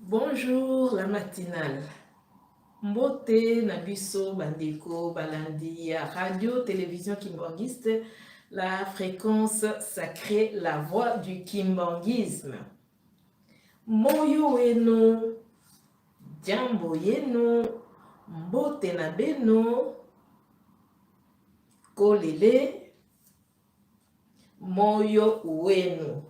Bonjour la matinale. Mbote Nabiso Bandeko Balandi à Radio Télévision Kimbanguiste, la fréquence sacrée, la voix du kimbanguisme. Moyo weno, jambo yeno, mbote na beno, kolele, moyo weno.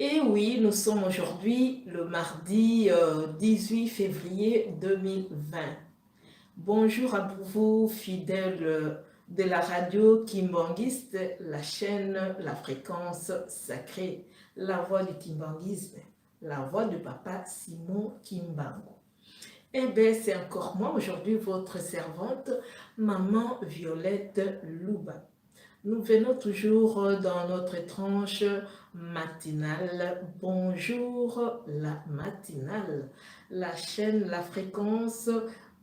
Et oui, nous sommes aujourd'hui le mardi 18 février 2020. Bonjour à vous, fidèles de la radio Kimbanguiste, la chaîne, la fréquence sacrée, la voix du kimbanguisme, la voix de papa Simon Kimbangu. Eh bien, c'est encore moi aujourd'hui, votre servante, maman Violette Louba. Nous venons toujours dans notre tranche matinale. Bonjour la matinale, la chaîne, la fréquence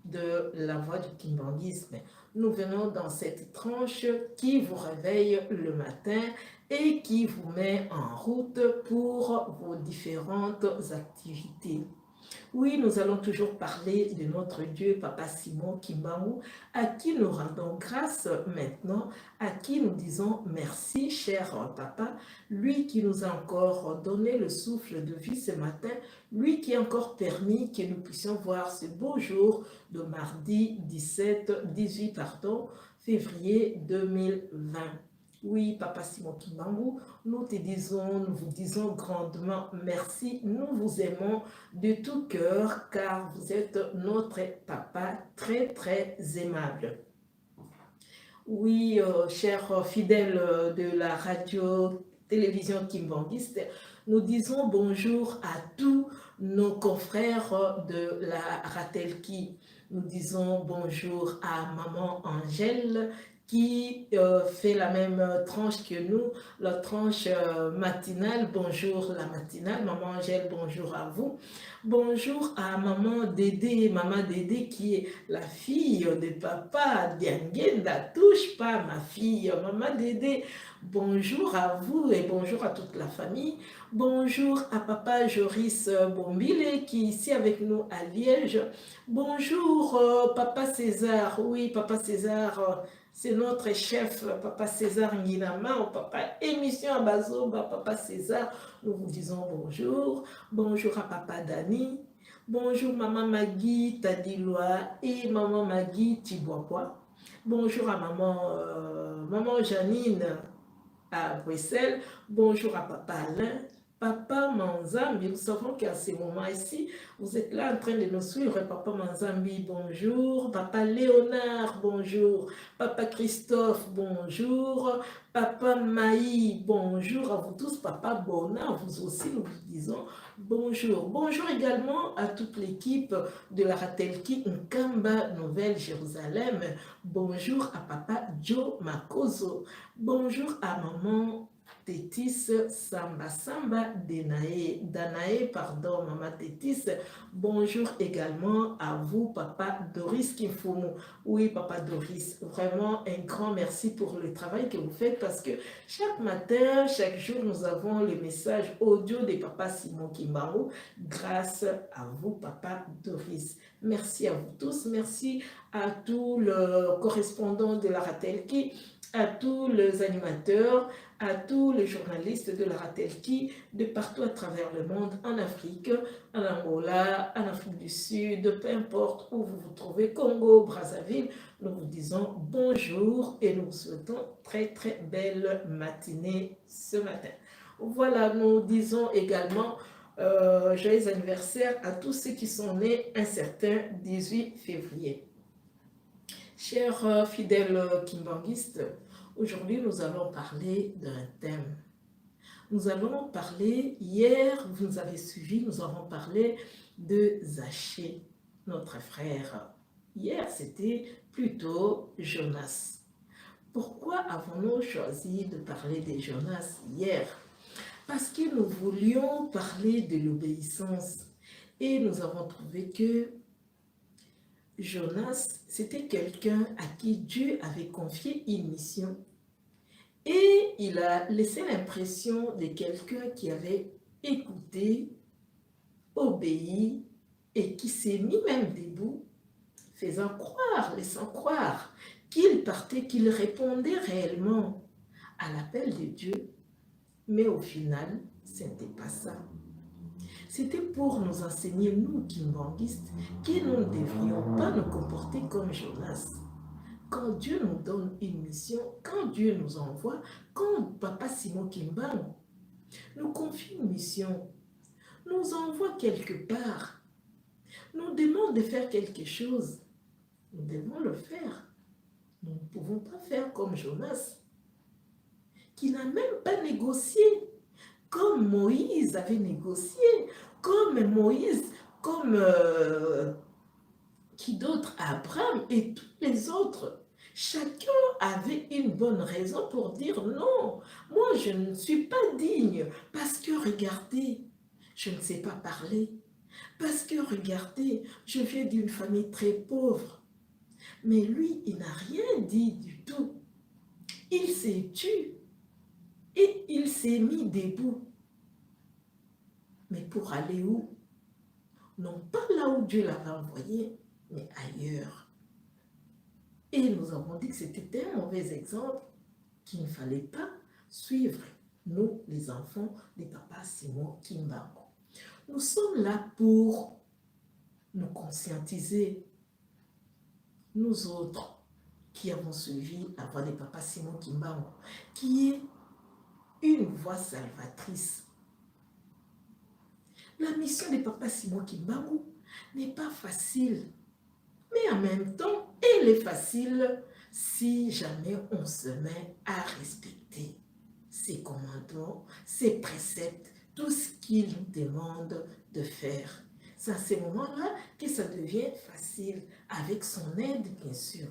de la voix du kimbanguisme. Nous venons dans cette tranche qui vous réveille le matin et qui vous met en route pour vos différentes activités. Oui, nous allons toujours parler de notre Dieu, Papa Simon Kimbangu, à qui nous rendons grâce maintenant, à qui nous disons merci, cher Papa, lui qui nous a encore donné le souffle de vie ce matin, lui qui a encore permis que nous puissions voir ce beau jour de mardi 18 février 2020. Oui, Papa Simon Kimbangu, nous vous disons grandement merci. Nous vous aimons de tout cœur car vous êtes notre papa très très aimable. Oui, chers fidèles de la radio télévision kimbanguiste, nous disons bonjour à tous nos confrères de la Ratelki. Nous disons bonjour à maman Angèle qui fait la même tranche que nous, la tranche matinale. Bonjour la matinale, maman Angèle, bonjour à vous. Bonjour à maman Dédé qui est la fille de papa Diangenda, touche pas ma fille, maman Dédé. Bonjour à vous et bonjour à toute la famille. Bonjour à papa Joris Bombile qui est ici avec nous à Liège. Bonjour papa César, oui papa César, c'est notre chef, papa César Nguinama, ou papa émission à Bazoba, papa César, nous vous disons bonjour. Bonjour à papa Dani, bonjour maman Magui Tadiloa et maman Magui Tiboakwa. Bonjour à maman Janine à Bruxelles. Bonjour à papa Alain. Papa Manzambi, nous savons qu'à ce moment-ci, vous êtes là en train de nous suivre. Papa Manzambi, bonjour. Papa Léonard, bonjour. Papa Christophe, bonjour. Papa Maï, bonjour à vous tous. Papa Bona, vous aussi, nous vous disons bonjour. Bonjour également à toute l'équipe de la Ratelki Nkamba Nouvelle-Jérusalem. Bonjour à papa Joe Makoso. Bonjour à maman Tétis Samba Danae, pardon, maman Tétis. Bonjour également à vous, papa Doris Kimfumu. Oui, papa Doris, vraiment un grand merci pour le travail que vous faites parce que chaque matin, chaque jour, nous avons le message audio de papa Simon Kimbangu grâce à vous, papa Doris. Merci à vous tous, merci à tous les correspondants de la Ratelki, à tous les animateurs, à tous les journalistes de la Ratelki de partout à travers le monde, en Afrique, en Angola, en Afrique du Sud, peu importe où vous vous trouvez, Congo, Brazzaville, nous vous disons bonjour et nous vous souhaitons très très belle matinée ce matin. Voilà, nous disons également joyeux anniversaire à tous ceux qui sont nés un certain 18 février. Chers fidèles kimbanguistes, aujourd'hui nous allons parler d'un thème. Nous allons parler, hier vous nous avez suivis, nous avons parlé de Zaché, notre frère. Hier c'était plutôt Jonas. Pourquoi avons-nous choisi de parler de Jonas hier? Parce que nous voulions parler de l'obéissance et nous avons trouvé que Jonas, c'était quelqu'un à qui Dieu avait confié une mission et il a laissé l'impression de quelqu'un qui avait écouté obéi et qui s'est mis même debout, laissant croire qu'il partait, qu'il répondait réellement à l'appel de Dieu. Mais au final, ce n'était pas ça. C'était pour nous enseigner, nous, kimbanguistes, que nous ne devrions pas nous comporter comme Jonas. Quand Dieu nous donne une mission, quand Dieu nous envoie, quand Papa Simon Kimbangu nous confie une mission, nous envoie quelque part, nous demande de faire quelque chose, nous devons le faire. Nous ne pouvons pas faire comme Jonas, qui n'a même pas négocié, comme Moïse avait négocié, comme Moïse, comme qui d'autre, Abraham et tous les autres. Chacun avait une bonne raison pour dire non, moi je ne suis pas digne, parce que regardez, je ne sais pas parler, parce que regardez, je viens d'une famille très pauvre. Mais lui, il n'a rien dit du tout. Il s'est tué et il s'est mis debout. Mais pour aller où? Non pas là où Dieu l'avait envoyé, mais ailleurs. Et nous avons dit que c'était un mauvais exemple qu'il ne fallait pas suivre, nous, les enfants de Papa Simon Kimbangu. Nous sommes là pour nous conscientiser, nous autres qui avons suivi la voie de Papa Simon Kimbangu, qui est une voie salvatrice. La mission de Papa Simon Kimbangu n'est pas facile, mais en même temps, elle est facile si jamais on se met à respecter ses commandements, ses préceptes, tout ce qu'il nous demande de faire. C'est à ces moments-là que ça devient facile, avec son aide bien sûr.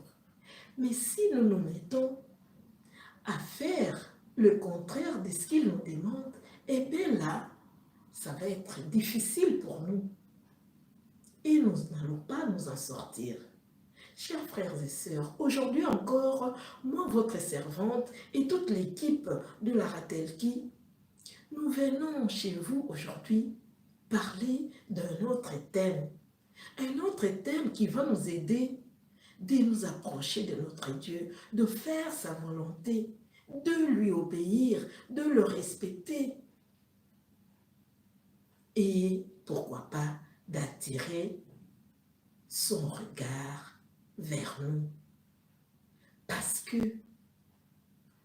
Mais si nous nous mettons à faire le contraire de ce qu'il nous demande, eh bien là, ça va être difficile pour nous. Et nous n'allons pas nous en sortir. Chers frères et sœurs, aujourd'hui encore, moi, votre servante et toute l'équipe de la Ratelki, nous venons chez vous aujourd'hui parler d'un autre thème. Un autre thème qui va nous aider de nous approcher de notre Dieu, de faire sa volonté, de lui obéir, de le respecter. Et pourquoi pas d'attirer son regard vers nous. Parce que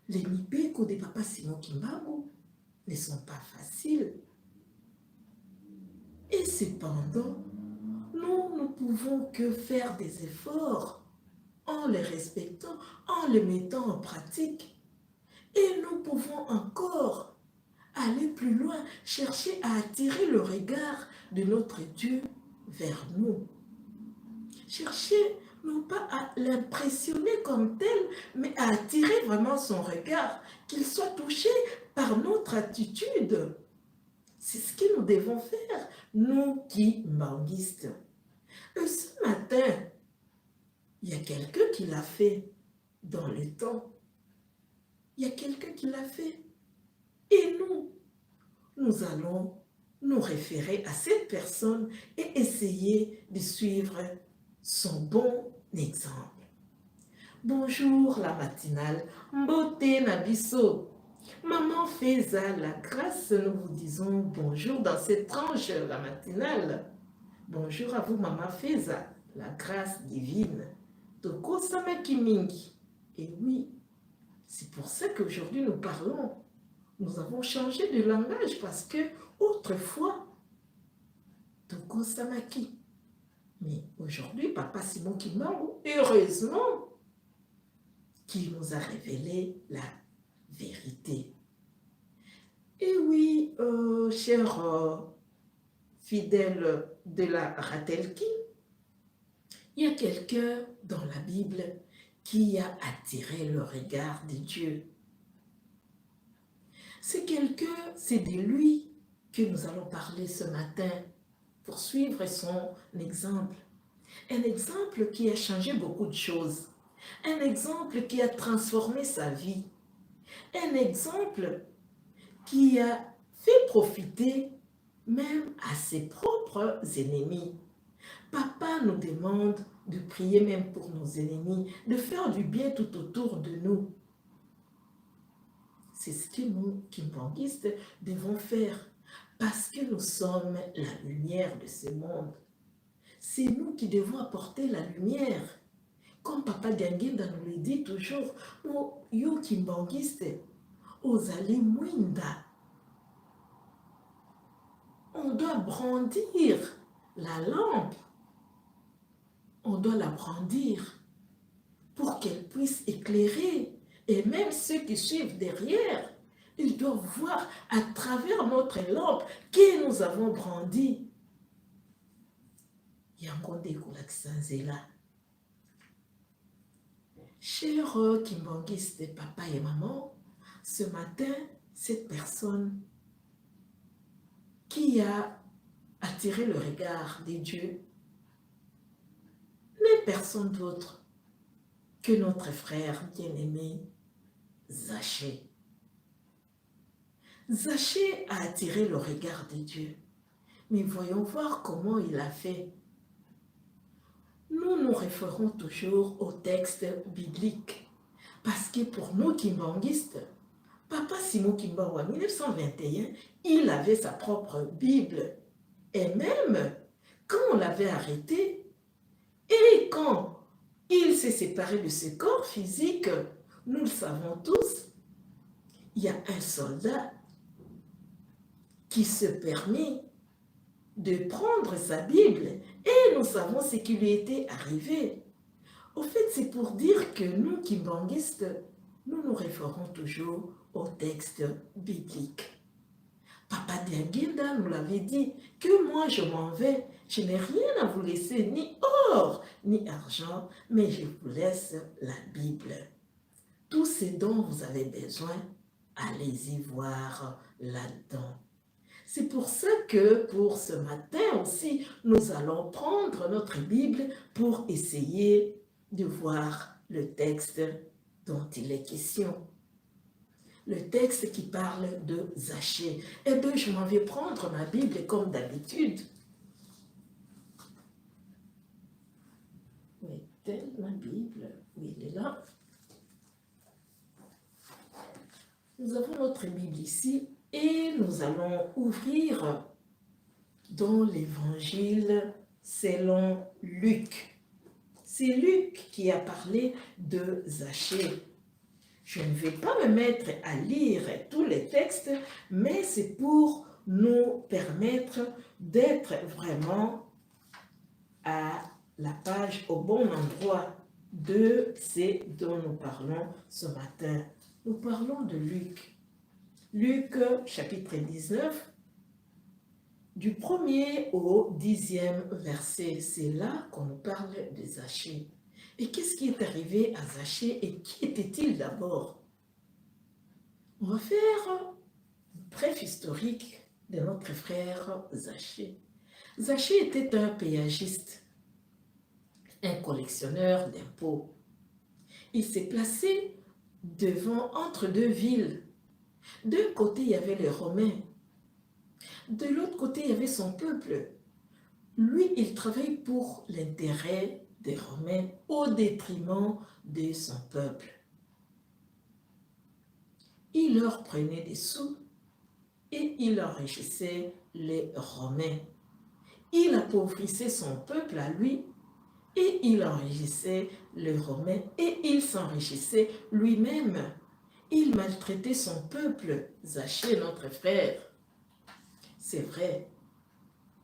les mipeko de Papa Simon Kimbangu ne sont pas faciles. Et cependant, nous ne pouvons que faire des efforts en les respectant, en les mettant en pratique. Et nous pouvons encore aller plus loin, chercher à attirer le regard de notre Dieu vers nous. Chercher non pas à l'impressionner comme tel, mais à attirer vraiment son regard, qu'il soit touché par notre attitude. C'est ce que nous devons faire, nous kimbanguistes. Ce matin, il y a quelqu'un qui l'a fait dans le temps. Il y a quelqu'un qui l'a fait. Et nous allons nous référer à cette personne et essayer de suivre son bon exemple. Bonjour la matinale, Mbote Nabiso. Maman Feza, la grâce, nous vous disons bonjour dans cette tranche, la matinale. Bonjour à vous, Maman Feza, la grâce divine. Toko Samaki Mingi. Et oui, c'est pour ça qu'aujourd'hui nous parlons. Nous avons changé de langage parce que autrefois, Toko Samaki. Mais aujourd'hui, Papa Simon Kimbangu, heureusement, qu'il nous a révélé la vérité. Et oui, chers fidèles de la Ratelki, il y a quelqu'un dans la Bible qui a attiré le regard de Dieu. C'est quelqu'un, c'est de lui que nous allons parler ce matin pour suivre son exemple. Un exemple qui a changé beaucoup de choses. Un exemple qui a transformé sa vie. Un exemple qui a fait profiter même à ses propres ennemis. Papa nous demande de prier même pour nos ennemis, de faire du bien tout autour de nous. C'est ce que nous, kimbanguistes, devons faire parce que nous sommes la lumière de ce monde. C'est nous qui devons apporter la lumière. Comme Papa Dianguinda nous le dit toujours, yo kimbanguiste, ozali mwinda. On doit brandir la lampe. On doit la brandir pour qu'elle puisse éclairer. Et même ceux qui suivent derrière, ils doivent voir à travers notre lampe que nous avons brandi. Yangonde Koulaksanzela. Chers kimbanguistes, papa et maman, ce matin, cette personne qui a attiré le regard des dieux n'est personne d'autre que notre frère bien-aimé Zachée. Zachée a attiré le regard des dieux, mais voyons voir comment il a fait. Nous nous référons toujours au texte biblique, parce que pour nous kimbanguistes, Papa Simon Kimbangu en 1921, il avait sa propre Bible. Et même quand on l'avait arrêté, et quand il s'est séparé de ce corps physique, nous le savons tous, il y a un soldat qui se permet de prendre sa Bible et nous savons ce qui lui était arrivé. Au fait, c'est pour dire que nous, kimbanguistes, nous nous référons toujours au texte biblique. Papa Dianguinda nous l'avait dit, que moi je m'en vais, je n'ai rien à vous laisser, ni or, ni argent, mais je vous laisse la Bible. Tout ce dont vous avez besoin, allez-y voir là-dedans. C'est pour ça que pour ce matin aussi, nous allons prendre notre Bible pour essayer de voir le texte dont il est question. Le texte qui parle de Zachée. Eh bien, je m'en vais prendre ma Bible comme d'habitude. Où est-elle, ma Bible? Oui, elle est là. Nous avons notre Bible ici et nous allons ouvrir dans l'Évangile selon Luc. C'est Luc qui a parlé de Zachée. Je ne vais pas me mettre à lire tous les textes, mais c'est pour nous permettre d'être vraiment à la page, au bon endroit de ce dont nous parlons ce matin. Nous parlons de Luc. Luc, chapitre 19, du 1er au 10e verset. C'est là qu'on nous parle de Zachée. Et qu'est-ce qui est arrivé à Zachée et qui était-il d'abord? On va faire une bref historique de notre frère Zachée. Zachée était un péagiste, un collectionneur d'impôts. Il s'est placé entre deux villes. D'un côté, il y avait les Romains. De l'autre côté, il y avait son peuple. Lui, il travaille pour l'intérêt des Romains au détriment de son peuple. Il leur prenait des sous et il enrichissait les Romains. Il appauvrissait son peuple à lui et il enrichissait les Romains et il s'enrichissait lui-même. Il maltraitait son peuple, Zachée, notre frère. C'est vrai.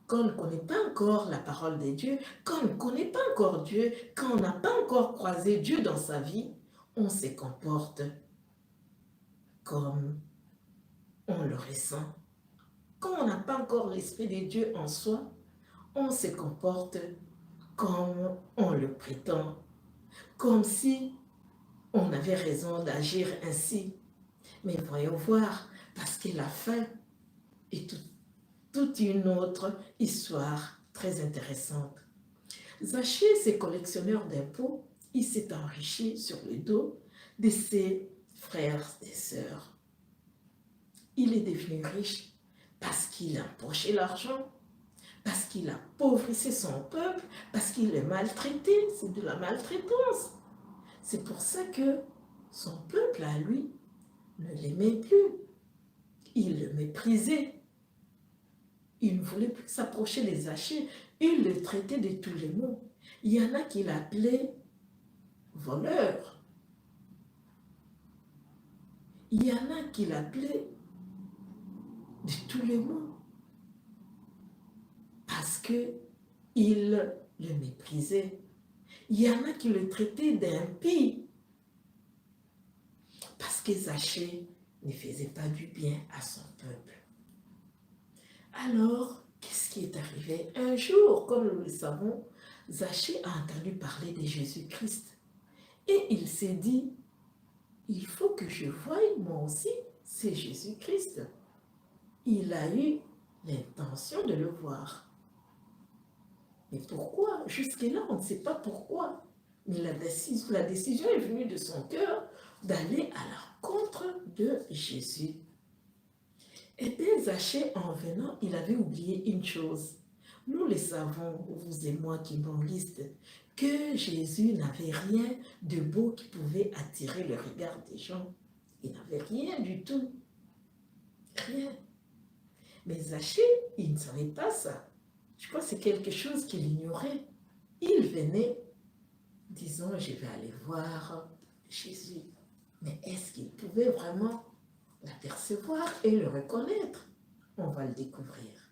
Quand on ne connaît pas encore la parole de Dieu, quand on ne connaît pas encore Dieu, quand on n'a pas encore croisé Dieu dans sa vie, on se comporte comme on le ressent. Quand on n'a pas encore l'Esprit de Dieu en soi, on se comporte comme on le prétend, comme si on avait raison d'agir ainsi. Mais voyons voir, parce que la fin est toute une autre histoire très intéressante. Zachée, ce collectionneur d'impôts, il s'est enrichi sur le dos de ses frères et sœurs. Il est devenu riche parce qu'il a empoché l'argent, parce qu'il a appauvrissé son peuple, parce qu'il est maltraité. C'est de la maltraitance. C'est pour ça que son peuple, à lui, ne l'aimait plus. Il le méprisait. Il ne voulait plus s'approcher des Zachée. Il le traitait de tous les mots. Il y en a qui l'appelaient voleur. Il y en a qui l'appelaient de tous les mots. Parce qu'il le méprisait. Il y en a qui le traitaient d'impie. Parce que Zachée ne faisait pas du bien à son peuple. Alors, qu'est-ce qui est arrivé? Un jour, comme nous le savons, Zachée a entendu parler de Jésus-Christ. Et il s'est dit, il faut que je voie moi aussi, c'est Jésus-Christ. Il a eu l'intention de le voir. Mais pourquoi? Jusque-là, on ne sait pas pourquoi. Mais la décision est venue de son cœur d'aller à la rencontre de Jésus. Et bien, Zachée, en venant, il avait oublié une chose. Nous le savons, vous et moi qui nous liste, que Jésus n'avait rien de beau qui pouvait attirer le regard des gens. Il n'avait rien du tout. Rien. Mais Zachée, il ne savait pas ça. Je crois que c'est quelque chose qu'il ignorait. Il venait disant, je vais aller voir Jésus. Mais est-ce qu'il pouvait vraiment l'apercevoir et le reconnaître? On va le découvrir.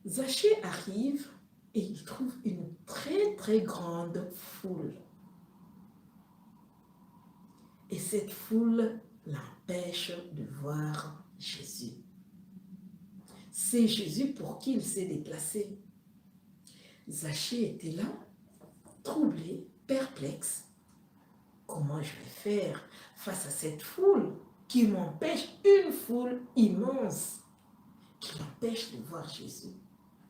Zachée arrive et il trouve une très très grande foule. Et cette foule l'empêche de voir Jésus. C'est Jésus pour qui il s'est déplacé. Zachée était là, troublé, perplexe. Comment je vais faire face à cette foule qui m'empêche, une foule immense, qui l'empêche de voir Jésus?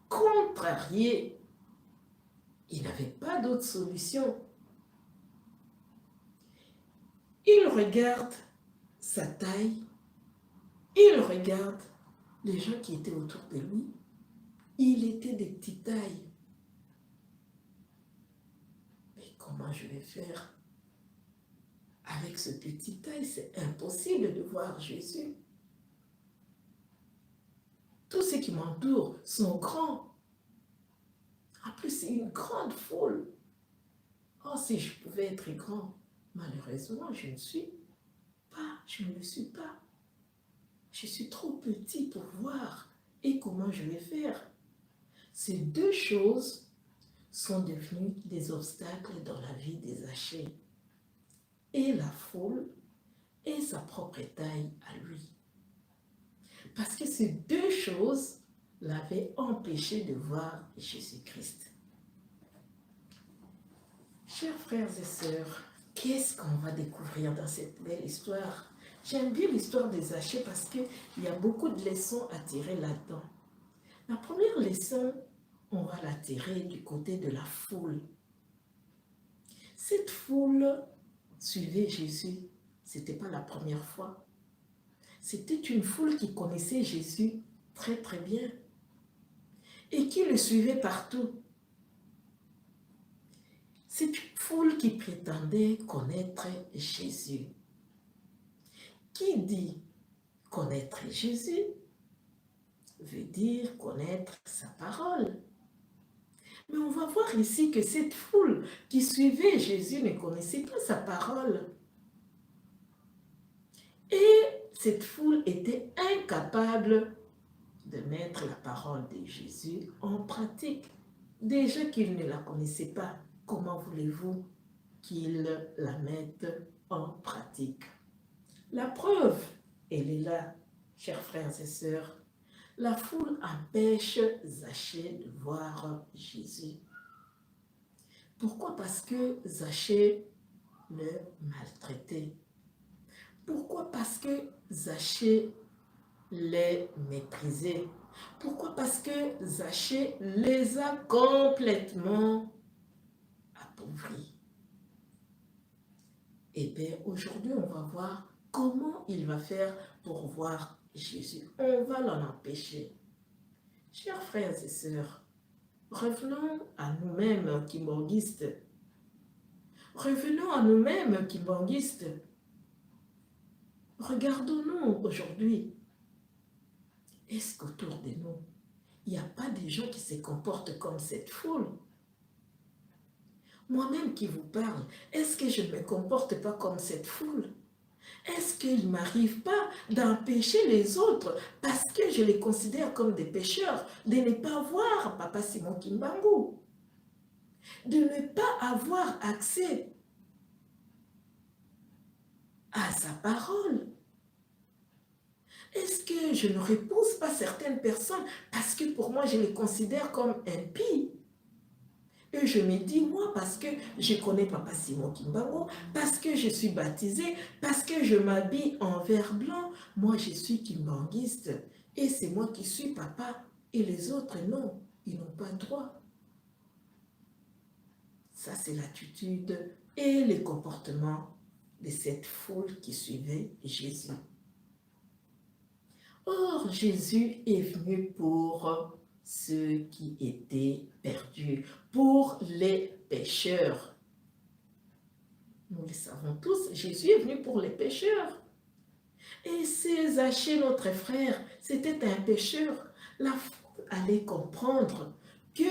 Contrarié, il n'avait pas d'autre solution. Il regarde sa taille, il regarde les gens qui étaient autour de lui. Il était de petite taille. Mais comment je vais faire? Avec ce petit taille, c'est impossible de voir Jésus. Tous ceux qui m'entourent sont grands. En plus, c'est une grande foule. Oh, si je pouvais être grand, malheureusement, je ne suis pas, je ne le suis pas. Je suis trop petit pour voir. Et comment je vais faire? Ces deux choses sont devenues des obstacles dans la vie des Zachée. Et la foule et sa propre taille à lui. Parce que ces deux choses l'avaient empêché de voir Jésus-Christ. Chers frères et sœurs, qu'est-ce qu'on va découvrir dans cette belle histoire? J'aime bien l'histoire des Zachée parce qu'il y a beaucoup de leçons à tirer là-dedans. La première leçon, on va la tirer du côté de la foule. Cette foule suivait Jésus. Ce n'était pas la première fois. C'était une foule qui connaissait Jésus très très bien et qui le suivait partout. C'est une foule qui prétendait connaître Jésus. Qui dit connaître Jésus veut dire connaître sa parole. Mais on va voir ici que cette foule qui suivait Jésus ne connaissait pas sa parole. Et cette foule était incapable de mettre la parole de Jésus en pratique. Déjà qu'ils ne la connaissaient pas, comment voulez-vous qu'ils la mettent en pratique? La preuve, elle est là, chers frères et sœurs. La foule empêche Zachée de voir Jésus. Pourquoi? Parce que Zachée le maltraitait. Pourquoi? Parce que Zachée les méprisait. Pourquoi? Parce que Zachée les a complètement appauvris. Et bien aujourd'hui, on va voir comment il va faire pour voir Jésus. On va l'en empêcher. Chers frères et sœurs, revenons à nous-mêmes kimbanguistes. Revenons à nous-mêmes kimbanguistes. Regardons-nous aujourd'hui. Est-ce qu'autour de nous, il n'y a pas des gens qui se comportent comme cette foule? Moi-même qui vous parle, est-ce que je ne me comporte pas comme cette foule? Est-ce qu'il ne m'arrive pas d'empêcher les autres parce que je les considère comme des pécheurs, de ne pas voir Papa Simon Kimbangu, de ne pas avoir accès à sa parole? Est-ce que je ne repousse pas certaines personnes parce que pour moi je les considère comme impies? Et je me dis, moi, parce que je connais Papa Simon Kimbangu, parce que je suis baptisée, parce que je m'habille en vert blanc, moi je suis kimbanguiste. Et c'est moi qui suis papa. Et les autres, non, ils n'ont pas droit. Ça, c'est l'attitude et les comportements de cette foule qui suivait Jésus. Or, Jésus est venu pour ceux qui étaient perdus, pour les pécheurs. Nous le savons tous, Jésus est venu pour les pécheurs. Et c'est Zachée, notre frère, c'était un pécheur. La foule allait comprendre que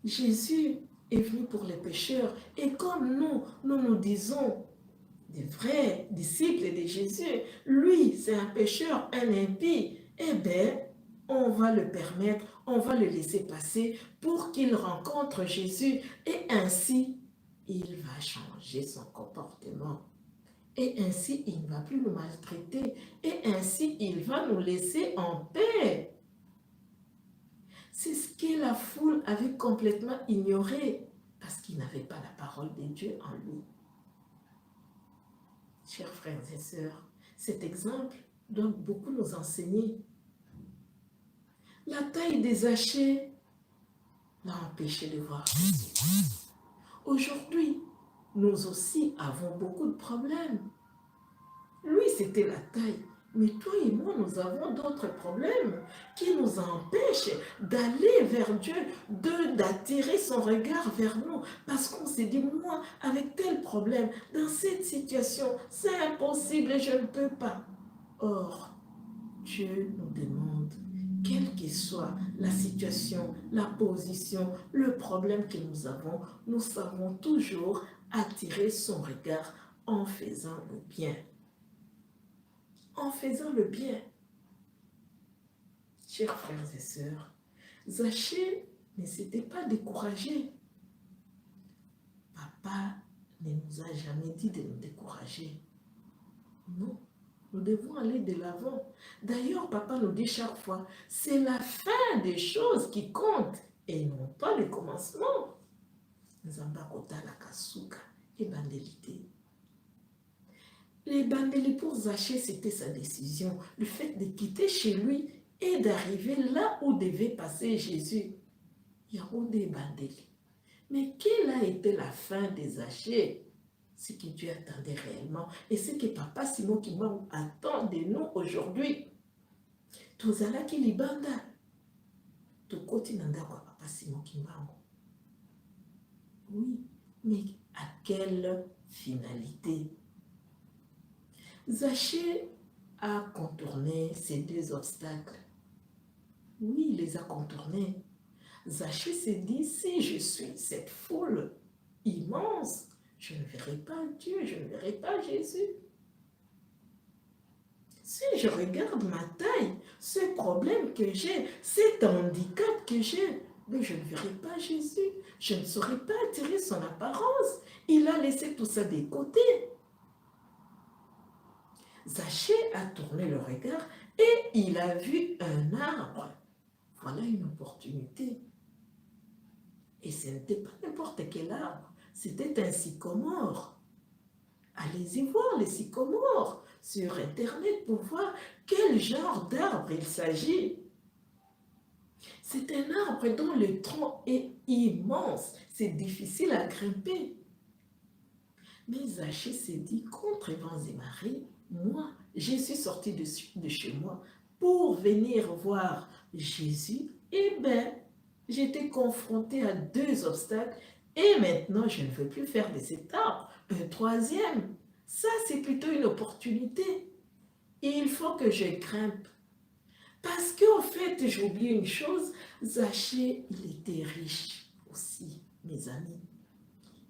Jésus est venu pour les pécheurs. Et comme nous disons, des vrais disciples de Jésus, lui, c'est un pécheur, un impie, eh bien, on va le permettre, on va le laisser passer pour qu'il rencontre Jésus et ainsi, il va changer son comportement. Et ainsi, il ne va plus nous maltraiter. Et ainsi, il va nous laisser en paix. C'est ce que la foule avait complètement ignoré parce qu'il n'avait pas la parole de Dieu en lui. Chers frères et sœurs, cet exemple doit beaucoup nous enseigner. La taille des Zachée l'a empêché de voir Jésus. Aujourd'hui, nous aussi avons beaucoup de problèmes. Lui, c'était la taille. Mais toi et moi, nous avons d'autres problèmes qui nous empêchent d'aller vers Dieu, d'attirer son regard vers nous. Parce qu'on s'est dit, moi, avec tel problème, dans cette situation, c'est impossible et je ne peux pas. Or, Dieu nous demande, quelle que soit la situation, la position, le problème que nous savons toujours attirer son regard en faisant le bien. En faisant le bien. Chers frères et sœurs, Zachée ne s'était pas découragé. Papa ne nous a jamais dit de nous décourager. Non, nous devons aller de l'avant. D'ailleurs, papa nous dit chaque fois, c'est la fin des choses qui compte et non pas le commencement. Nzambakota la kasuka et bandelité. Les bandeli pour Zachée, c'était sa décision. Le fait de quitter chez lui et d'arriver là où devait passer Jésus. Il y a des bandeli. Mais quelle a été la fin de Zachée? Ce que Dieu attendait réellement et ce que Papa Simon Kimbangu attend de nous aujourd'hui. Tozalaki libanda. Tokoti nanda kwa Papa Simon Kimbangu. Oui, mais à quelle finalité? Zachée a contourné ces deux obstacles. Oui, il les a contournés. Zachée s'est dit, si je suis cette foule immense, je ne verrai pas Dieu, je ne verrai pas Jésus. Si je regarde ma taille, ce problème que j'ai, cet handicap que j'ai, mais je ne verrai pas Jésus. Je ne saurais pas attirer son apparence. Il a laissé tout ça de côté. Zachée a tourné le regard et il a vu un arbre. Voilà une opportunité. Et ce n'était pas n'importe quel arbre, c'était un sycomore. Allez-y voir les sycomores sur Internet pour voir quel genre d'arbre il s'agit. C'est un arbre dont le tronc est immense, c'est difficile à grimper. Mais Zachée s'est dit, contre vents et marées, moi, je suis sorti de chez moi pour venir voir Jésus, eh bien, j'étais confrontée à 2 obstacles et maintenant, je ne veux plus faire de cet arbre un troisième. Ça, c'est plutôt une opportunité. Et il faut que je grimpe. Parce qu'en fait, j'ai oublié une chose, Zachée, il était riche aussi, mes amis.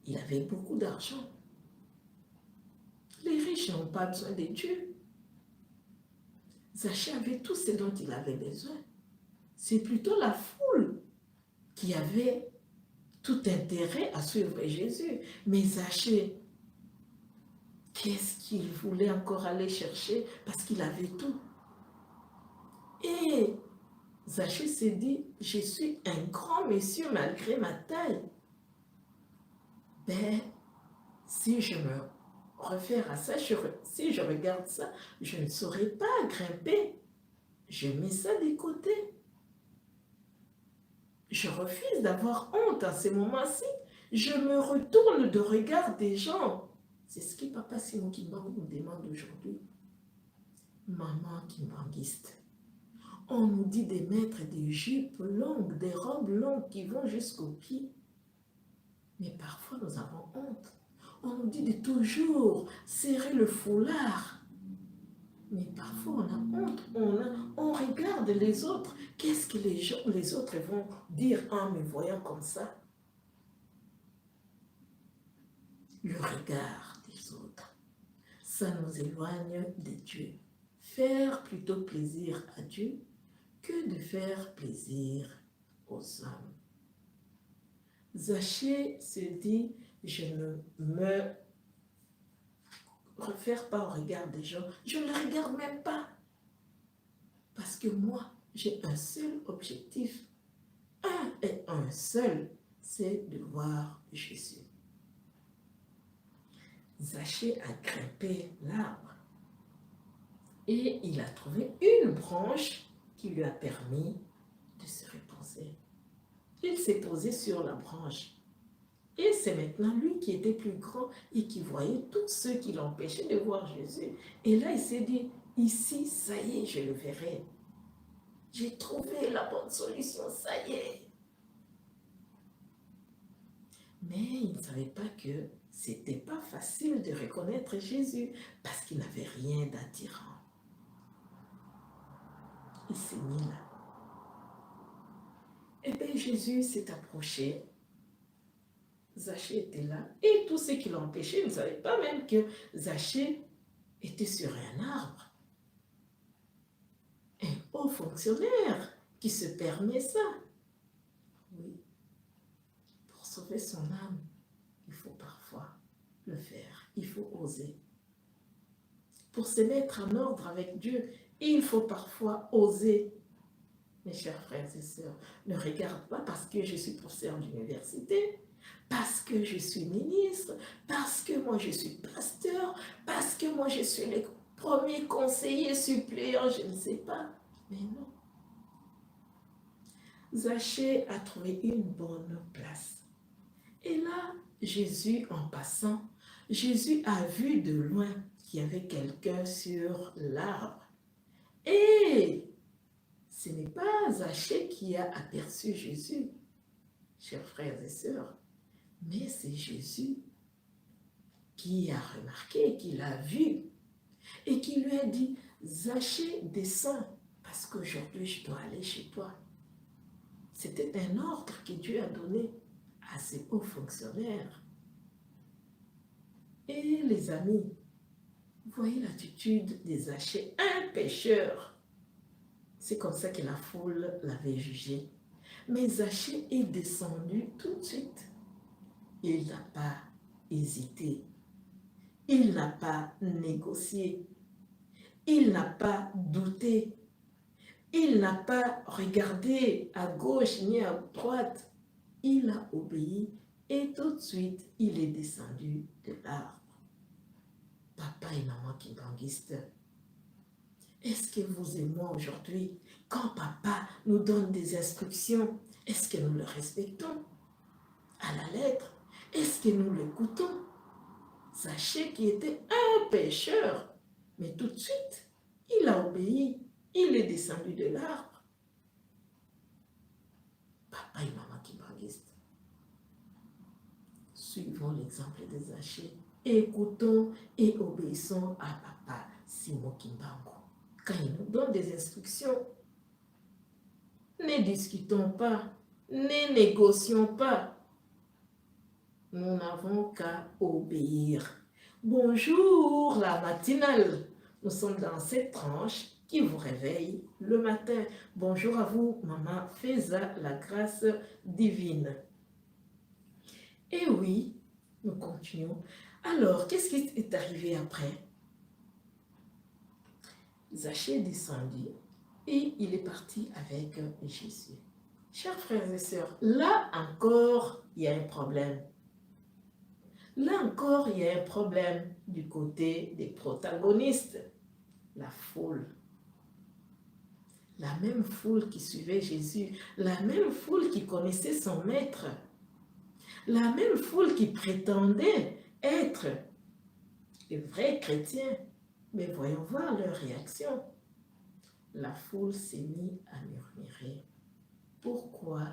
Il avait beaucoup d'argent. Les riches n'ont pas besoin de Dieu. Zachée avait tout ce dont il avait besoin. C'est plutôt la foule qui avait tout intérêt à suivre Jésus. Mais Zachée, qu'est-ce qu'il voulait encore aller chercher? Parce qu'il avait tout. Et Zachée s'est dit, je suis un grand monsieur malgré ma taille. Ben, si je me réfère à ça, si je regarde ça, je ne saurais pas grimper. Je mets ça de côté. Je refuse d'avoir honte à ces moments-ci. Je me retourne de regard des gens. C'est ce que Papa Simon Kimbangu nous demande aujourd'hui. Maman kimbanguiste, on nous dit de mettre des jupes longues, des robes longues qui vont jusqu'aux pieds. Mais parfois nous avons honte. On nous dit de toujours serrer le foulard. Mais parfois on a honte, on regarde les autres. Qu'est-ce que les autres vont dire en me voyant comme ça? Le regard des autres, ça nous éloigne de Dieu. Faire plutôt plaisir à Dieu que de faire plaisir aux hommes. Zachée se dit, je ne me réfère pas au regard des gens, je ne le regarde même pas. Parce que moi, j'ai un seul objectif, un et un seul, c'est de voir Jésus. Zachée a grimpé l'arbre et il a trouvé une branche qui lui a permis de se reposer. Il s'est posé sur la branche. Et c'est maintenant lui qui était plus grand et qui voyait tous ceux qui l'empêchaient de voir Jésus. Et là, il s'est dit, ici, ça y est, je le verrai. J'ai trouvé la bonne solution, ça y est. Mais il ne savait pas que c'était pas facile de reconnaître Jésus parce qu'il n'avait rien d'attirant. Il s'est mis là. Et bien Jésus s'est approché. Zachée était là. Et tous ceux qui l'empêchaient ne savaient pas même que Zachée était sur un arbre. Un haut fonctionnaire qui se permet ça. Oui. Pour sauver son âme, il faut parfois le faire. Il faut oser. Pour se mettre en ordre avec Dieu, il faut parfois oser. Mes chers frères et sœurs, ne regarde pas parce que je suis professeur d'université, parce que je suis ministre, parce que moi je suis pasteur, parce que moi je suis le premier conseiller suppléant, je ne sais pas. Mais non. Zachée a trouvé une bonne place. Et là, Jésus, en passant, Jésus a vu de loin qu'il y avait quelqu'un sur l'arbre. Et ce n'est pas Zachée qui a aperçu Jésus, chers frères et sœurs, mais c'est Jésus qui a remarqué, qui l'a vu et qui lui a dit, Zachée, descends, parce qu'aujourd'hui je dois aller chez toi. C'était un ordre que Dieu a donné à ses hauts fonctionnaires. Et les amis, voyez l'attitude de Zachée, un pécheur. C'est comme ça que la foule l'avait jugé. Mais Zachée est descendu tout de suite. Il n'a pas hésité. Il n'a pas négocié. Il n'a pas douté. Il n'a pas regardé à gauche ni à droite. Il a obéi et tout de suite, il est descendu de l'arbre. Papa et maman kimbanguistes, est-ce que vous et moi aujourd'hui, quand papa nous donne des instructions, est-ce que nous le respectons à la lettre? Est-ce que nous l'écoutons? Sachez qu'il était un pécheur, mais tout de suite, il a obéi Il est descendu de l'arbre. Papa et maman kimbanguistes, suivons l'exemple de Zachée. Écoutons et obéissons à papa Simon Kimbangu. Quand il nous donne des instructions, ne discutons pas, ne négocions pas. Nous n'avons qu'à obéir. Bonjour la matinale. Nous sommes dans cette tranche qui vous réveille le matin. Bonjour à vous, maman Feza, la grâce divine. Et oui, nous continuons. Alors, qu'est-ce qui est arrivé après? Zachée est descendu et il est parti avec Jésus. Chers frères et sœurs, là encore, il y a un problème. Là encore, il y a un problème du côté des protagonistes, la foule. La même foule qui suivait Jésus, la même foule qui connaissait son maître, la même foule qui prétendait être des vrais chrétiens. Mais voyons voir leur réaction. La foule s'est mise à murmurer. Pourquoi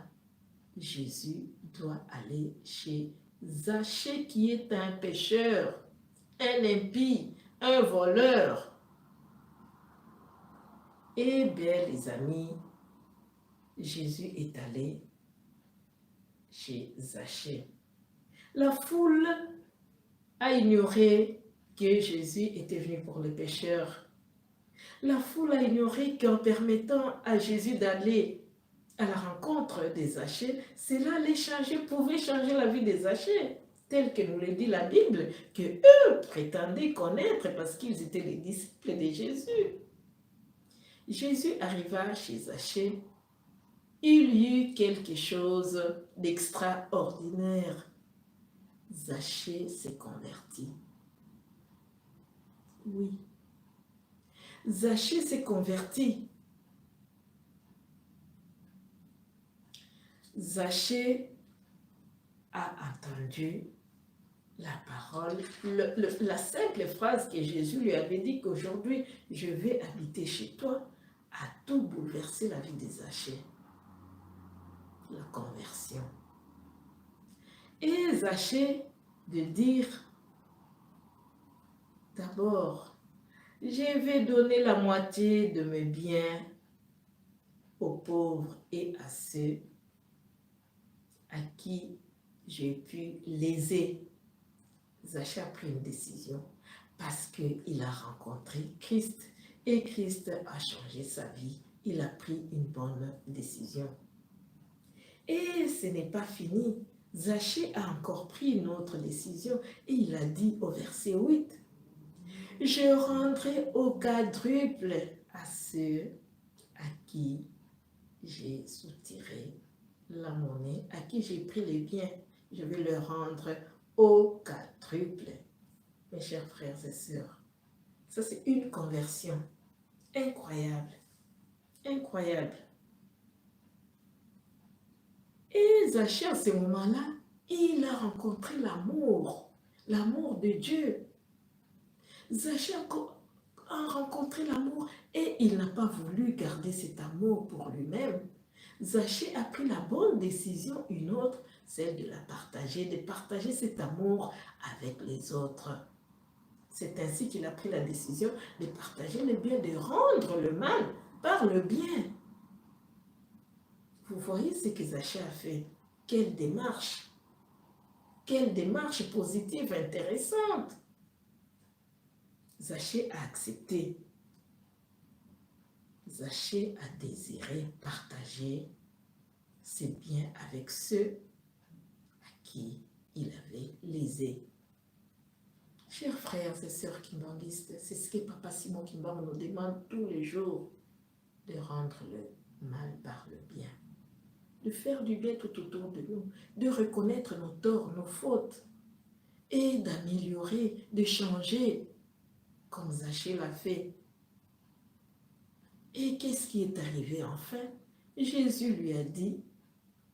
Jésus doit aller chez Zachée qui est un pécheur, un impie, un voleur? Eh bien, les amis, Jésus est allé chez Zachée. La foule a ignoré que Jésus était venu pour les pécheurs. La foule a ignoré qu'en permettant à Jésus d'aller à la rencontre des Zachée, cela pouvait changer la vie des Zachée, tel que nous le dit la Bible, que eux prétendaient connaître parce qu'ils étaient les disciples de Jésus. Jésus arriva chez Zachée. Il y eut quelque chose d'extraordinaire. Zachée s'est converti. Oui. Zachée s'est converti. Zachée a entendu la parole, la simple phrase que Jésus lui avait dit qu'aujourd'hui, je vais habiter chez toi, a tout bouleversé la vie de Zachée. La conversion. Et Zachée de dire, d'abord, je vais donner la moitié de mes biens aux pauvres et à ceux à qui j'ai pu léser. Zachée a pris une décision parce qu'il a rencontré Christ et Christ a changé sa vie. Il a pris une bonne décision. Et ce n'est pas fini. Zachée a encore pris une autre décision et il a dit au verset 8, « Je rendrai au quadruple à ceux à qui j'ai soutiré la monnaie, à qui j'ai pris les biens. Je vais leur rendre au quadruple. » Mes chers frères et sœurs, ça c'est une conversion incroyable. Incroyable. Et Zachée, à ce moment-là, il a rencontré l'amour de Dieu. Zachée a rencontré l'amour et il n'a pas voulu garder cet amour pour lui-même. Zachée a pris la bonne décision, une autre, celle de la partager, de partager cet amour avec les autres. C'est ainsi qu'il a pris la décision de partager le bien, de rendre le mal par le bien. Vous voyez ce que Zachée a fait. Quelle démarche positive, intéressante. Zachée a accepté. Zachée a désiré partager ses biens avec ceux à qui il avait lésé. Chers frères et sœurs kimbanguistes, c'est ce que Papa Simon Kimbangu nous demande tous les jours, de rendre le mal par le bien. De faire du bien tout autour de nous, de reconnaître nos torts, nos fautes, et d'améliorer, de changer, comme Zachée l'a fait. Et qu'est-ce qui est arrivé enfin? Jésus lui a dit,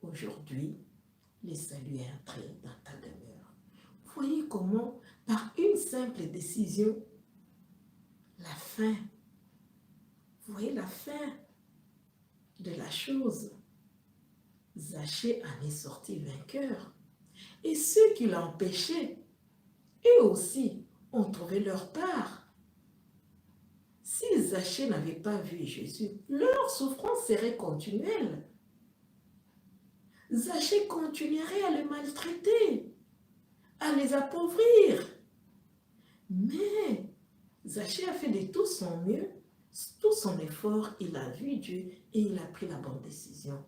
aujourd'hui, le salut est entré dans ta demeure. Voyez comment, par une simple décision, la fin Vous voyez la fin de la chose. Zachée en est sorti vainqueur. Et ceux qui l'empêchaient, eux aussi, ont trouvé leur part. Si Zachée n'avait pas vu Jésus, leur souffrance serait continuelle. Zachée continuerait à le maltraiter, à les appauvrir. Mais Zachée a fait de tout son mieux, tout son effort, il a vu Dieu et il a pris la bonne décision.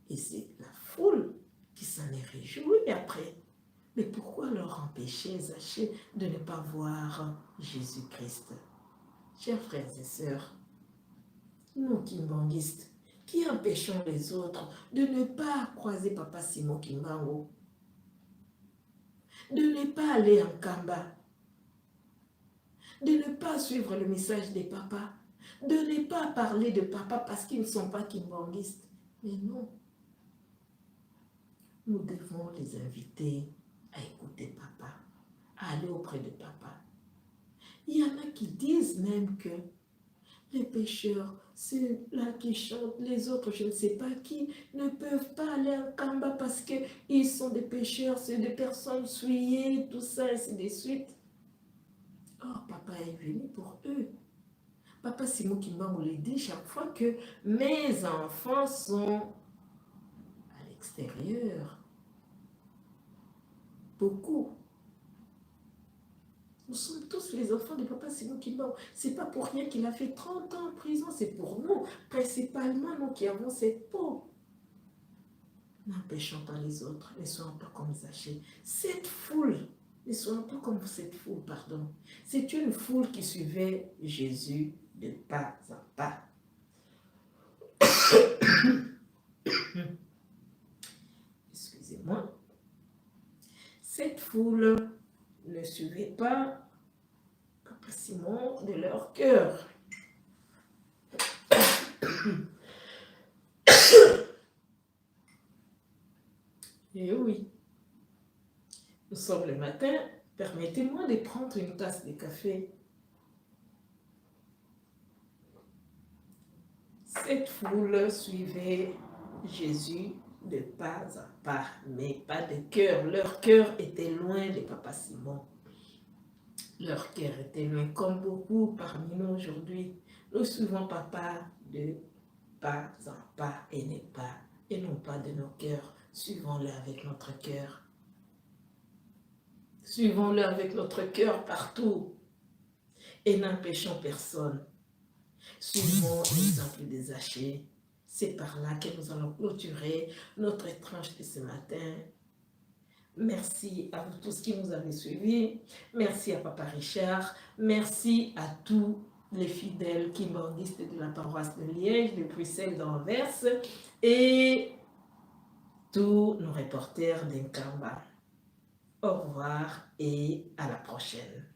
Et c'est la foule qui s'en est réjouie après. Mais pourquoi leur empêcher, Zachée, de ne pas voir Jésus-Christ? Chers frères et sœurs, nous kimbanguistes, qui empêchons les autres de ne pas croiser Papa Simon Kimbango, de ne pas aller en Kamba, de ne pas suivre le message des papas, de ne pas parler de papa parce qu'ils ne sont pas kimbanguistes. Mais non, nous devons les inviter à écouter papa, à aller auprès de papa. Il y en a qui disent même que les pécheurs, ceux-là qui chantent, les autres, je ne sais pas qui, ne peuvent pas aller en Kamba parce qu'ils sont des pécheurs, c'est des personnes souillées, tout ça, et ainsi de suite. Or, papa est venu pour eux. Papa Simon Kimbango le dit chaque fois que mes enfants sont à l'extérieur. Beaucoup. Nous sommes tous les enfants de Papa Simon Kimbango. Ce n'est pas pour rien qu'il a fait 30 ans en prison, c'est pour nous, principalement nous qui avons cette peau. N'empêchons pas les autres, ne soyons pas comme Zachée. Cette foule, ne soyons pas comme cette foule, pardon. C'est une foule qui suivait Jésus de pas en pas. Excusez-moi. Cette foule ne suivait pas Papa Simon de leur cœur. Et oui, nous sommes le matin, permettez-moi de prendre une tasse de café. Cette foule suivait Jésus de pas à pas, mais pas de cœur. Leur cœur était loin de Papa Simon. Leur cœur était loin, comme beaucoup parmi nous aujourd'hui. Nous suivons Papa de pas en pas et non pas de nos cœurs. Suivons-le avec notre cœur. Suivons-le avec notre cœur partout et n'empêchons personne. Suivons l'exemple des Zachée. C'est par là que nous allons clôturer notre tranche de ce matin. Merci à vous tous qui nous avez suivis. Merci à Papa Richard. Merci à tous les fidèles kimbanguistes de la paroisse de Liège, de Bruxelles, d'Anvers et tous nos reporters d'Inkamba. Au revoir et à la prochaine.